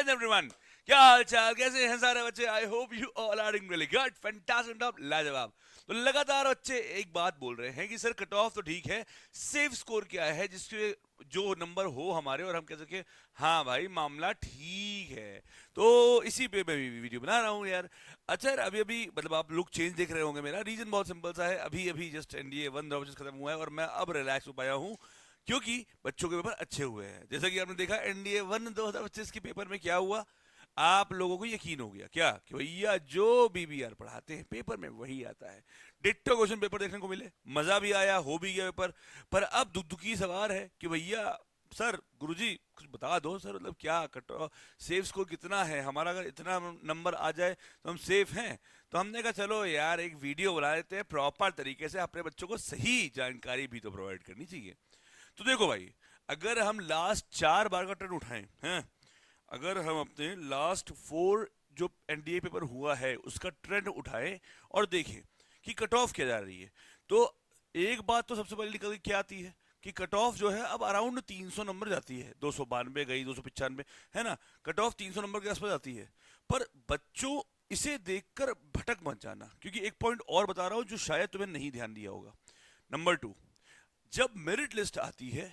Hello everyone, क्या हाल चाल, कैसे हैं सारे बच्चे? I hope you all are doing really good, fantastic, top, लाजवाब। तो लगातार बच्चे एक बात बोल रहे हैं कि सर कट ऑफ तो ठीक है, सेफ स्कोर क्या है जिसके जो नंबर हो हमारे और हम कह सके हाँ भाई मामला ठीक है। तो इसी पे मैं वीडियो बना रहा हूँ यार। अच्छा यार, अभी अभी मतलब आप लोग चेंज देख रहे होंगे। मेरा रीजन बहुत सिंपल सा है, अभी अभी जस्ट एनडीए 1 खत्म हुआ है और मैं अब रिलैक्स हो पाया हूँ क्योंकि बच्चों के पेपर अच्छे हुए हैं। जैसा कि आपने देखा एनडीए 1 2025 के पेपर में क्या हुआ, आप लोगों को यकीन हो गया क्या कि भैया जो बीबीआर पढ़ाते हैं पेपर में वही आता है। डिट्टो क्वेश्चन पेपर देखने को मिले, मजा भी आया, हो भी गया पेपर। पर अब दुखी सवाल है कि भैया सर, गुरुजी कुछ बता दो सर, मतलब क्या कट सेफ स्कोर कितना है हमारा, अगर इतना नंबर आ जाए तो हम सेफ हैं। तो हमने कहा चलो यार एक वीडियो बना लेते हैं, प्रॉपर तरीके से अपने बच्चों को सही जानकारी भी तो प्रोवाइड करनी चाहिए। तो देखो भाई, अगर हम लास्ट 4 बार का ट्रेंड उठाएं हैं, अगर हम अपने लास्ट 4 जो एनडीए पेपर हुआ है उसका ट्रेंड उठाएं और देखें कि कट ऑफ क्या जा रही है, तो एक बात तो सबसे पहले निकल के क्या आती है कि कट ऑफ जो है अब अराउंड 300 नंबर जाती है। 292 गई, 295, है ना। कट ऑफ 300 नंबर के आसपास जाती है। पर बच्चों, इसे देखकर भटक मत जाना, क्योंकि एक पॉइंट और बता रहा हूं जो शायद तुम्हें नहीं ध्यान दिया होगा। नंबर 2, जब मेरिट लिस्ट आती है,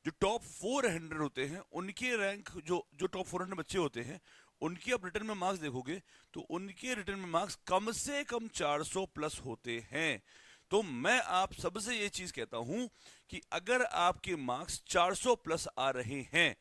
जो टॉप 400 होते हैं उनके रैंक, जो जो टॉप 400 बच्चे होते हैं उनके आप रिटर्न में मार्क्स देखोगे तो उनके रिटर्न में मार्क्स कम से कम 400 प्लस होते हैं। तो मैं आप सबसे ये चीज कहता हूं कि अगर आपके मार्क्स 400 प्लस आ रहे हैं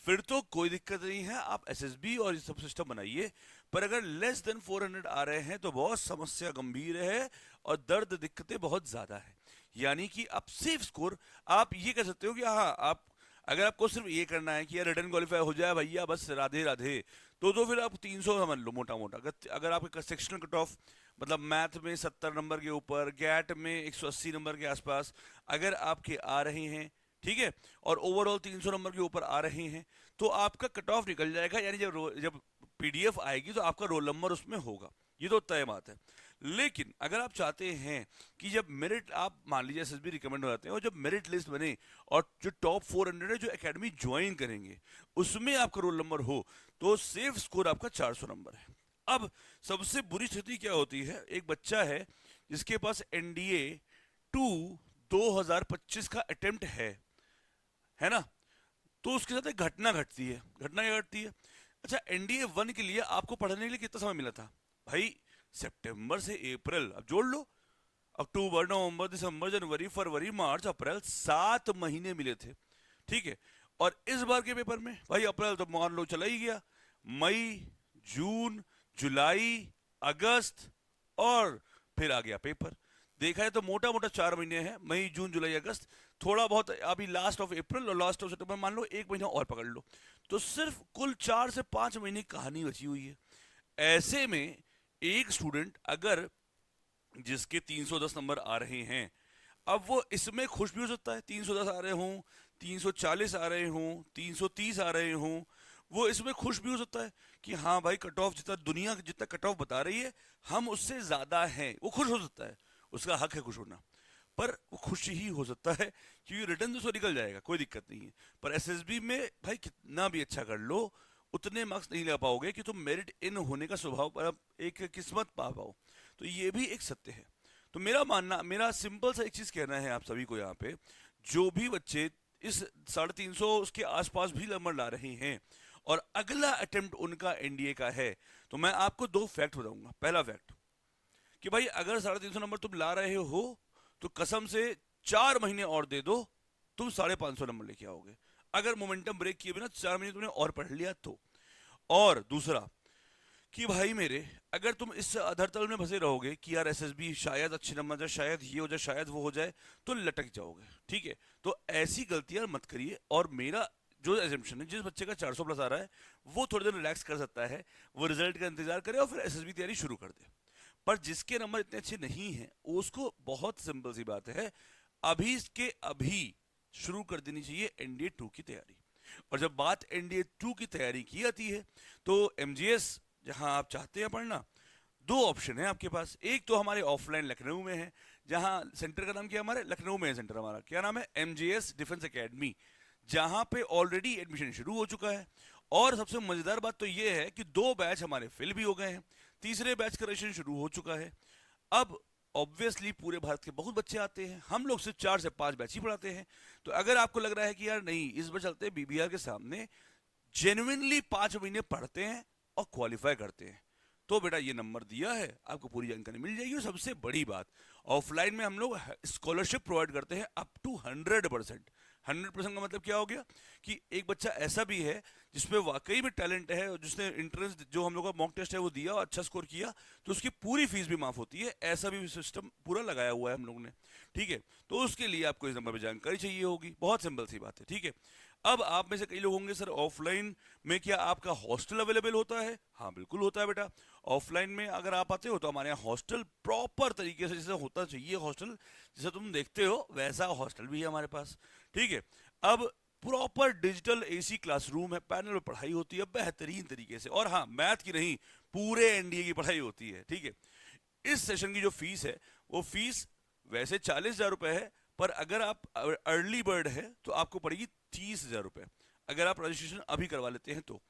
फिर तो कोई दिक्कत नहीं है, आप एसएसबी और ये सब सिस्टम बनाइए। पर अगर लेस देन 400 आ रहे हैं तो बहुत समस्या गंभीर है और दर्द दिक्कतें बहुत ज्यादा है। यानी कि आप सेफ स्कोर, आप ये कह सकते हो कि हाँ, आप अगर आपको सिर्फ ये करना है कि यार रिटर्न क्वालिफाई हो जाए भैया बस, राधे राधे, तो फिर आप 300 समझ लो मोटा मोटा। अगर आपके सेक्शनल कट ऑफ मतलब मैथ में 70 नंबर के ऊपर, गैट में 180 नंबर के आसपास अगर आपके आ रहे हैं, ठीक है, और ओवरऑल 300 नंबर के ऊपर आ रहे हैं, तो आपका कट ऑफ निकल जाएगा। यानी जब पीडीएफ आएगी तो आपका रोल नंबर उसमें होगा, ये तो तय बात है। लेकिन अगर आप चाहते हैं कि जब मेरिट, आप मान लीजिए एसएसबी रिकमेंड हो जाते हैं और जब मेरिट लिस्ट बने और जो टॉप 400 है जो एकेडमी ज्वाइन करेंगे उसमें आपका रोल नंबर हो, तो सेफ स्कोर आपका 400 नंबर है। अब सबसे बुरी स्थिति क्या होती है, एक बच्चा है जिसके पास एनडीए 2 2025 का अटेम्प्ट है ना, तो उसके साथ एक घटना घटती है। घटना क्या घटती है? अच्छा, एनडीए 1 के लिए आपको पढ़ने के लिए कितना समय मिला था भाई? सितंबर से अप्रैल, अब जोड़ लो, अक्टूबर, नवंबर, दिसंबर, जनवरी, फरवरी, मार्च, अप्रैल, 7 महीने मिले थे, ठीक है। और इस बार के पेपर में भाई अप्रैल तो मान लो चला ही गया, मई, जून, जुलाई, अगस्त और फिर आ गया पेपर। देखा है तो मोटा मोटा 4 महीने हैं, मई, जून, जुलाई, अगस्त, थोड़ा बहुत अभी लास्ट ऑफ अप्रैल और लास्ट ऑफ सितंबर, मान लो 1 महीना और पकड़ लो, तो सिर्फ कुल 4 से 5 महीने कहानी बची हुई है। ऐसे में एक स्टूडेंट अगर, जिसके 310 नंबर आ रहे हैं, अब वो इसमें खुश भी हो सकता है, 310 आ रहे हों, 340 आ रहे हों, 330 आ रहे हों, वो इसमें खुश भी हो सकता है कि हाँ भाई कट ऑफ जितना दुनिया जितना कट ऑफ बता रही है हम उससे ज्यादा हैं, वो खुश हो सकता है, उसका हक है खुश होना। पर वो खुश ही हो सकता है क्योंकि रिटर्न तो उसको निकल जाएगा, कोई दिक्कत नहीं है। पर एसएसबी में भाई कितना भी अच्छा कर लो उतने मार्क्स नहीं ला पाओगे कि तुम मेरिट इन होने का स्वभाव पर अब एक किस्मत पा पाओ। तो ये भी एक सत्य है। तो मेरा मानना, मेरा सिंपल सा एक चीज कहना है आप सभी को यहाँ पे, जो भी बच्चे इस 350 उसके आसपास भी नंबर ला रहे हैं और अगला अटेम्प्ट उनका एनडीए का है, तो मैं आपको 2 फैक्ट बताऊंगा। पहला फैक्ट कि भाई अगर 350 नंबर तुम ला रहे हो तो कसम से 4 महीने और दे दो, तुम 550 नंबर लेके आओगे। अगर मोमेंटम ब्रेक किए बिना 4 महीने तुमने और पढ़ लिया तो। और दूसरा कि भाई मेरे, अगर तुम इस अधरतल में फंसे रहोगे कि यार एसएसबी शायद अच्छे नंबर जाए, शायद ये हो जाए, शायद वो हो जाए, तो लटक जाओगे, ठीक है। तो ऐसी गलतियां मत करिए। और मेरा जो एजम्पशन है, जिस बच्चे का 400 प्लस आ रहा है वो थोड़ी देर रिलैक्स कर सकता है, वो रिजल्ट का इंतजार करे और फिर एसएसबी तैयारी शुरू कर दे। पर जिसके नंबर इतने अच्छे नहीं हैं उसको बहुत सिंपल सी बात है, अभी के अभी शुरू कर देनी चाहिए एनडीए 2 की तैयारी। और जब बात एनडीए 2 की तैयारी की जाती है तो एमजीएस जहां आप चाहते हैं पढ़ना, 2 ऑप्शन है आपके पास। एक तो हमारे ऑफलाइन लखनऊ में है, जहां सेंटर का नाम क्या है, हमारे लखनऊ में है सेंटर, हमारा क्या नाम है, एमजीएस डिफेंस एकेडमी, जहां पे ऑलरेडी एडमिशन शुरू हो चुका है। और सबसे मजेदार बात तो ये है कि 2 बैच हमारे फिल भी हो गए हैं, तीसरे बैच का रजिस्ट्रेशन शुरू हो चुका है। अब ऑब्वियसली पूरे भारत के बहुत बच्चे आते हैं, हम लोग सिर्फ 4 से 5 बैच ही पढ़ाते हैं। तो अगर आपको लग रहा है कि यार नहीं इस बार चलते बीबीआर के सामने, जेन्युइनली 5 महीने पढ़ते हैं और क्वालिफाई करते हैं, तो बेटा ये नंबर दिया है, आपको पूरी जानकारी मिल जाएगी। और सबसे बड़ी बात, ऑफलाइन में हम लोग स्कॉलरशिप प्रोवाइड करते हैं अप टू 100%। 100% का मतलब क्या हो गया कि एक बच्चा ऐसा भी है जिसमें वाकई में टैलेंट है और जिसने इंट्रेंस जो हम लोग का मॉक टेस्ट है वो दिया और अच्छा स्कोर किया, तो उसकी पूरी फीस भी माफ होती है। ऐसा भी सिस्टम पूरा लगाया हुआ है हम लोग ने, ठीक है। तो उसके लिए आपको इस नंबर पर जानकारी चाहिए होगी, बहुत सिंपल सी बात है, ठीक है। अब आप में से कई लोग होंगे सर ऑफलाइन में क्या आपका हॉस्टल अवेलेबल होता है? हाँ बिल्कुल होता है बेटा। ऑफलाइन में अगर आप आते हो तो हमारे यहाँ हॉस्टल प्रॉपर तरीके से जैसे होता चाहिए हॉस्टल, जैसे तुम देखते हो वैसा हॉस्टल भी है हमारे पास, ठीक है। अब प्रॉपर डिजिटल एसी क्लासरूम है, पैनल में पढ़ाई होती है बेहतरीन तरीके से, और हाँ मैथ की नहीं पूरे एनडीए की पढ़ाई होती है, ठीक है। इस सेशन की जो फीस है वो फीस वैसे 40,000 रुपए है, पर अगर आप अर्ली बर्ड है तो आपको पड़ेगी 30,000 रुपए। अगर आप रजिस्ट्रेशन अभी करवा लेते हैं तो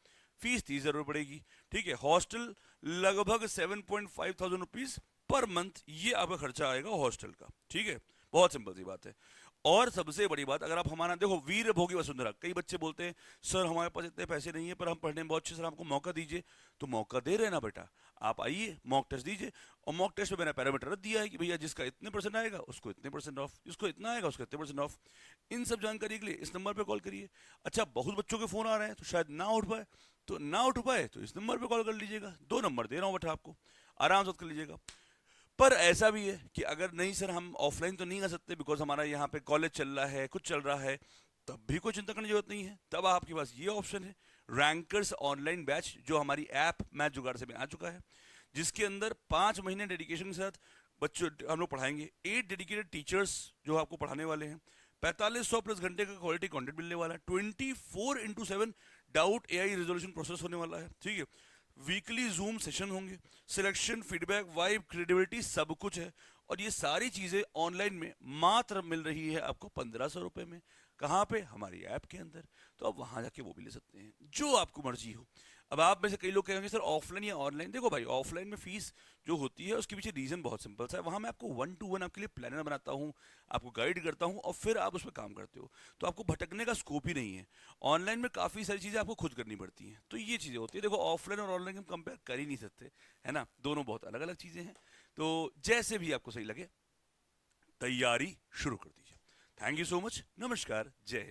फीस 30,000 रुपए पड़ेगी, ठीक है। हॉस्टल लगभग 7.5 थाउजेंड रुपीज पर मंथ, ये आपका खर्चा आएगा हॉस्टल का, ठीक है। बहुत सिंपल सी बात है। और सबसे बड़ी बात, अगर आप हमारा देखो वीर भोगी वसुंधरा, कई बच्चे बोलते हैं सर हमारे पास इतने पैसे नहीं है पर हम पढ़ने में बहुत अच्छे, सर हमको मौका दीजिए। तो मौका दे रहे ना बेटा, आप आइए मॉक टेस्ट दीजिए, और मॉक टेस्ट में मैंने पैरामीटर रख दिया है कि भैया जिसका इतने परसेंट आएगा उसको इतने परसेंट ऑफ, जिसको इतना आएगा उसको इतने परसेंट ऑफ। इन सब जानकारी के लिए इस नंबर पर कॉल करिए। अच्छा बहुत बच्चों के फोन आ रहे हैं तो शायद ना उठ पाए, तो ना उठ पाए तो इस नंबर पर कॉल कर लीजिएगा, 2 नंबर दे रहा हूँ बेटा आपको, आराम से कर लीजिएगा। पर ऐसा भी है कि अगर नहीं सर हम ऑफलाइन तो नहीं आ सकते बिकॉज हमारा यहाँ पे कॉलेज चल रहा है, कुछ चल रहा है, तब भी कोई चिंता करने की जरूरत नहीं है। तब आपके पास ये ऑप्शन है रैंकर्स ऑनलाइन बैच, जो हमारी ऐप मैथ जुगाड़ से में आ चुका है, जिसके अंदर 5 महीने डेडिकेशन के साथ बच्चों हम लोग पढ़ाएंगे। 8 डेडिकेटेड टीचर्स जो आपको पढ़ाने वाले हैं, 4500 प्लस घंटे का क्वालिटी कंटेंट मिलने वाला है, 24x7 doubt AI resolution process होने वाला है, ठीक है। वीकली जूम सेशन होंगे, सिलेक्शन फीडबैक वाइब क्रेडिबिलिटी सब कुछ है। और ये सारी चीजें ऑनलाइन में मात्र मिल रही है आपको 1500 रुपए में। कहाँ पे? हमारी ऐप के अंदर। तो आप वहां जाके वो भी ले सकते हैं, जो आपको मर्जी हो। अब आप में से कई लोग कहेंगे सर ऑफलाइन या ऑनलाइन, देखो भाई ऑफलाइन में फीस जो होती है उसके पीछे रीजन बहुत सिंपल सा है, वहां मैं आपको 1 to 1 आपके लिए प्लानर बनाता हूँ, आपको गाइड करता हूँ और फिर आप उस पर काम करते हो, तो आपको भटकने का स्कोप ही नहीं है। ऑनलाइन में काफ़ी सारी चीज़ें आपको खुद करनी पड़ती हैं, तो ये चीज़ें होती है। देखो ऑफलाइन और ऑनलाइन हम कंपेयर कर ही नहीं सकते, है ना, दोनों बहुत अलग अलग चीज़ें हैं। तो जैसे भी आपको सही लगे तैयारी शुरू कर दीजिए। थैंक यू सो मच, नमस्कार, जय हिंद।